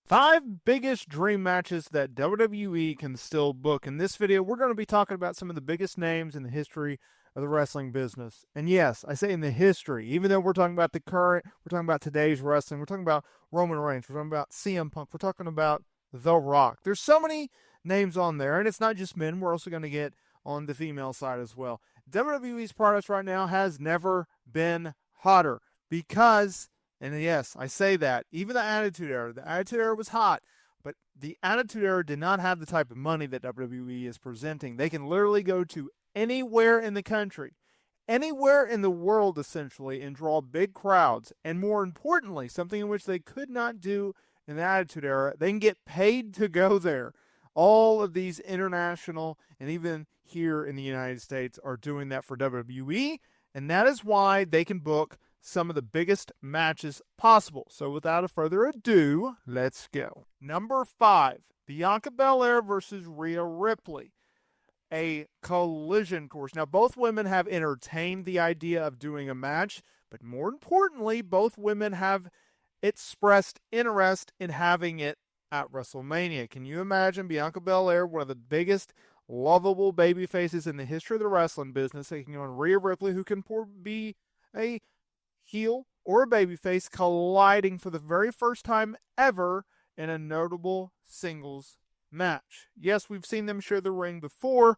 5 biggest dream matches that WWE can still book. In this video, we're going to be talking about some of the biggest names in the history of the wrestling business. And yes, I say in the history, even though we're talking about the current, we're talking about today's wrestling, we're talking about Roman Reigns, we're talking about CM Punk, we're talking about The Rock. There's so many names on there, and it's not just men. We're also going to get on the female side as well. WWE's products right now has never been hotter because, and yes, I say that, even the Attitude Era was hot, but the Attitude Era did not have the type of money that WWE is presenting. They can literally go to anywhere in the country, anywhere in the world essentially, and draw big crowds. And more importantly, something in which they could not do in the Attitude Era, they can get paid to go there. All of these international and even here in the United States are doing that for WWE, and that is why they can book some of the biggest matches possible. So without a further ado, let's go. Number 5, Bianca Belair versus Rhea Ripley. A collision course. Now, both women have entertained the idea of doing a match, but more importantly, both women have expressed interest in having it at WrestleMania. Can you imagine Bianca Belair, one of the biggest lovable baby faces in the history of the wrestling business, taking on Rhea Ripley, who can be a heel or a babyface, colliding for the very first time ever in a notable singles match. Yes, we've seen them share the ring before,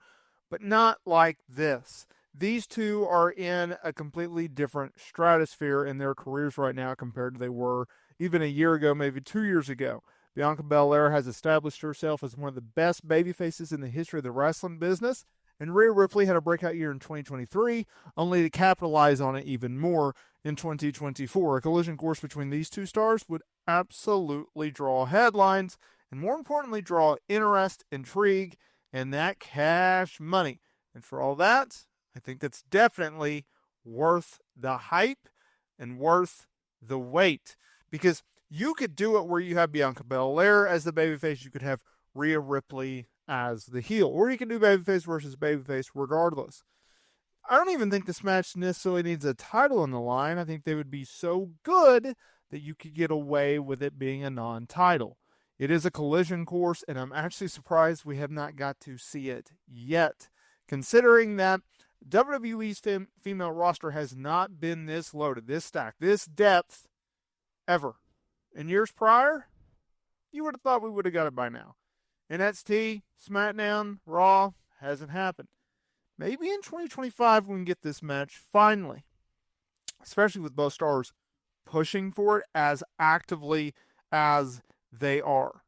but not like this. These two are in a completely different stratosphere in their careers right now compared to they were even a year ago, maybe 2 years ago. Bianca Belair has established herself as one of the best babyfaces in the history of the wrestling business, and Rhea Ripley had a breakout year in 2023, only to capitalize on it even more in 2024. A collision course between these two stars would absolutely draw headlines, and more importantly, draw interest, intrigue, and that cash money. And for all that, I think that's definitely worth the hype and worth the wait. Because you could do it where you have Bianca Belair as the babyface, you could have Rhea Ripley as the heel, or you can do babyface versus babyface regardless. I don't even think this match necessarily needs a title on the line. I think they would be so good that you could get away with it being a non-title. It is a collision course, and I'm actually surprised we have not got to see it yet, considering that WWE's female roster has not been this loaded, this stacked, this depth ever. In years prior, you would have thought we would have got it by now. NXT, SmackDown, Raw, hasn't happened. Maybe in 2025 we can get this match finally, especially with both stars pushing for it as actively as they are.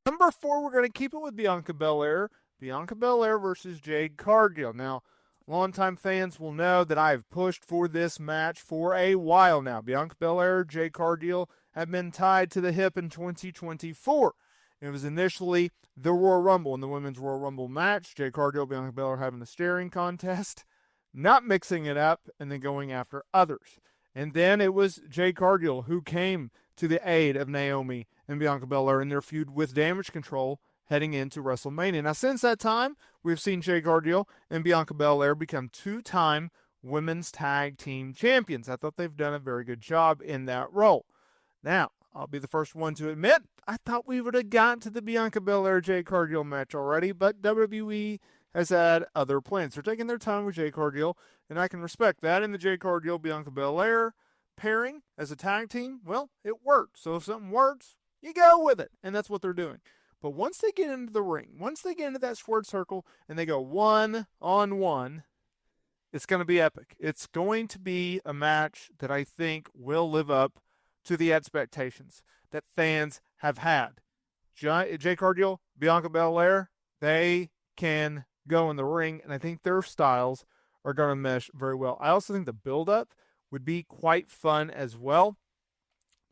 Number 4, we're going to keep it with Bianca Belair. Bianca Belair versus Jade Cargill. Now, longtime fans will know that I've pushed for this match for a while now. Bianca Belair, Jade Cargill have been tied to the hip in 2024. It was initially the Royal Rumble in the Women's Royal Rumble match. Jade Cargill, Bianca Belair having the staring contest, not mixing it up, and then going after others. And then it was Jade Cargill who came to the aid of Naomi and Bianca Belair in their feud with Damage Control heading into WrestleMania. Now, since that time, we've seen Jade Cargill and Bianca Belair become 2-time women's tag team champions. I thought they've done a very good job in that role. Now, I'll be the first one to admit, I thought we would have gotten to the Bianca Belair Jade Cargill match already, but WWE has had other plans. They're taking their time with Jade Cargill, and I can respect that. In the Jade Cargill Bianca Belair pairing as a tag team, well, it worked. So if something works, you go with it, and that's what they're doing. But once they get into the ring, once they get into that squared circle and they go one-on-one, it's going to be epic. It's going to be a match that I think will live up to the expectations that fans have had. Jade Cargill, Bianca Belair, they can go in the ring, and I think their styles are going to mesh very well. I also think the build-up would be quite fun as well.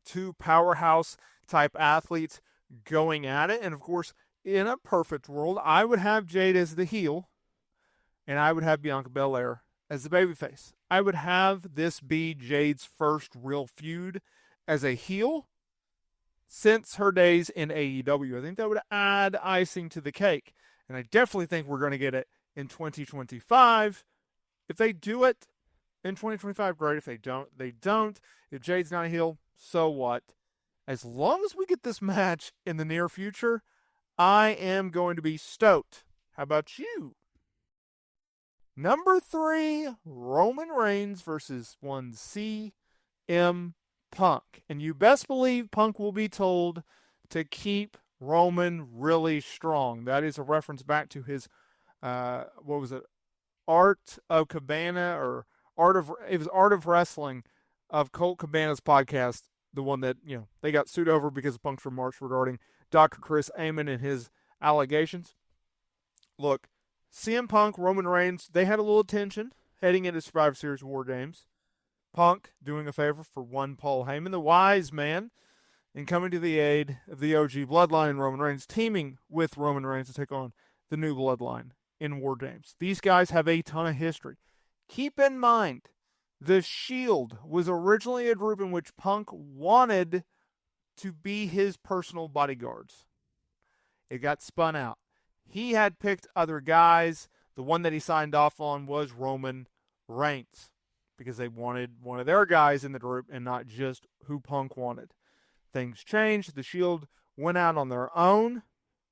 2 powerhouse-type athletes going at it, and of course, in a perfect world, I would have Jade as the heel, and I would have Bianca Belair as the babyface. I would have this be Jade's first real feud as a heel since her days in AEW. I think that would add icing to the cake. And I definitely think we're going to get it in 2025. If they do it in 2025, great. If they don't, they don't. If Jade's not a heel, so what? As long as we get this match in the near future, I am going to be stoked. How about you? Number 3, Roman Reigns versus one CM Punk. And you best believe Punk will be told to keep Roman really strong. That is a reference back to his, what was it, Art of Cabana, or it was Art of Wrestling of Colt Cabana's podcast, the one that, they got sued over because of Punk's remarks regarding Dr. Chris Amon and his allegations. Look, CM Punk, Roman Reigns, they had a little tension heading into Survivor Series War Games. Punk doing a favor for one Paul Heyman, the wise man, and coming to the aid of the OG Bloodline, Roman Reigns, teaming with Roman Reigns to take on the new Bloodline in War Games. These guys have a ton of history. Keep in mind, the Shield was originally a group in which Punk wanted to be his personal bodyguards. It got spun out. He had picked other guys. The one that he signed off on was Roman Reigns, because they wanted one of their guys in the group and not just who Punk wanted. Things changed. The Shield went out on their own,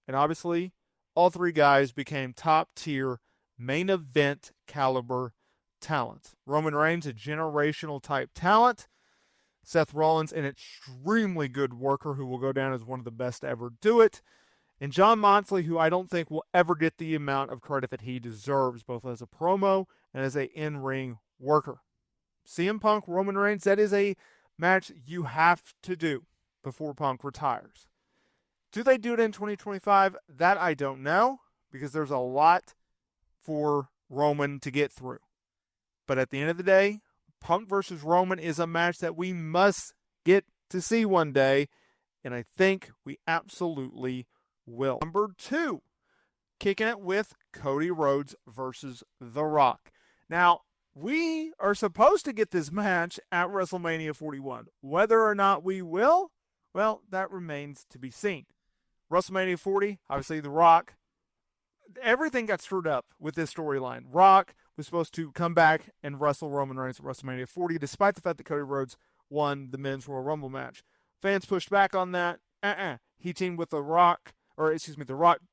and obviously all 3 guys became top-tier, main event caliber talent. Roman Reigns, a generational type talent. Seth Rollins, an extremely good worker who will go down as one of the best to ever do it. And John Moxley, who I don't think will ever get the amount of credit that he deserves, both as a promo and as an in-ring worker. CM Punk, Roman Reigns, that is a match you have to do before Punk retires. Do they do it in 2025? That I don't know, because there's a lot for Roman to get through. But at the end of the day, Punk versus Roman is a match that we must get to see one day, and I think we absolutely will. Number 2, kicking it with Cody Rhodes versus The Rock. Now, we are supposed to get this match at WrestleMania 41. Whether or not we will, well, that remains to be seen. WrestleMania 40, obviously The Rock, everything got screwed up with this storyline. Rock was supposed to come back and wrestle Roman Reigns at WrestleMania 40, despite the fact that Cody Rhodes won the Men's Royal Rumble match. Fans pushed back on that. He teamed with The Rock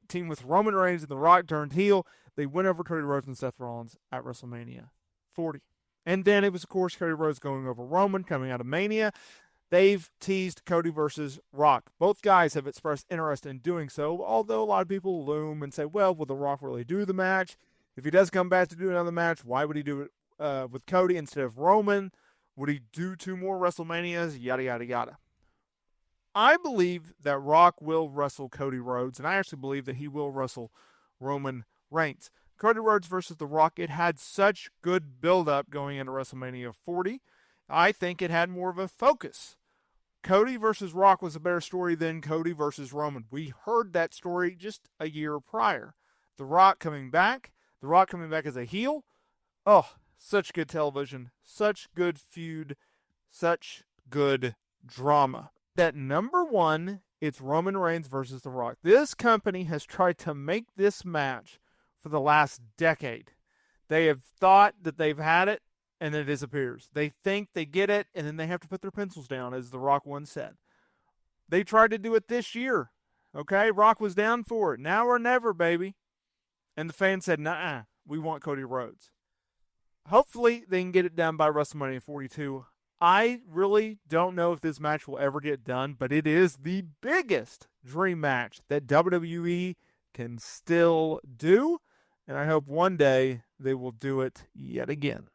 teamed with Roman Reigns, and The Rock turned heel. They went over Cody Rhodes and Seth Rollins at WrestleMania 40. And then it was, of course, Cody Rhodes going over Roman coming out of Mania. They've teased Cody versus Rock. Both guys have expressed interest in doing so, although a lot of people loom and say, well, will The Rock really do the match? If he does come back to do another match, why would he do it with Cody instead of Roman? Would he do 2 more WrestleManias? Yada, yada, yada. I believe that Rock will wrestle Cody Rhodes, and I actually believe that he will wrestle Roman Reigns. Cody Rhodes versus The Rock, it had such good build-up going into WrestleMania 40. I think it had more of a focus. Cody versus Rock was a better story than Cody versus Roman. We heard that story just a year prior. The Rock coming back as a heel. Oh, such good television, such good feud, such good drama. At number 1, it's Roman Reigns versus The Rock. This company has tried to make this match for the last decade. They have thought that they've had it, and then it disappears. They think they get it, and then they have to put their pencils down, as The Rock once said. They tried to do it this year. Okay, Rock was down for it. Now or never, baby. And the fans said, nah, we want Cody Rhodes. Hopefully, they can get it done by WrestleMania 42. I really don't know if this match will ever get done, but it is the biggest dream match that WWE can still do, and I hope one day they will do it yet again.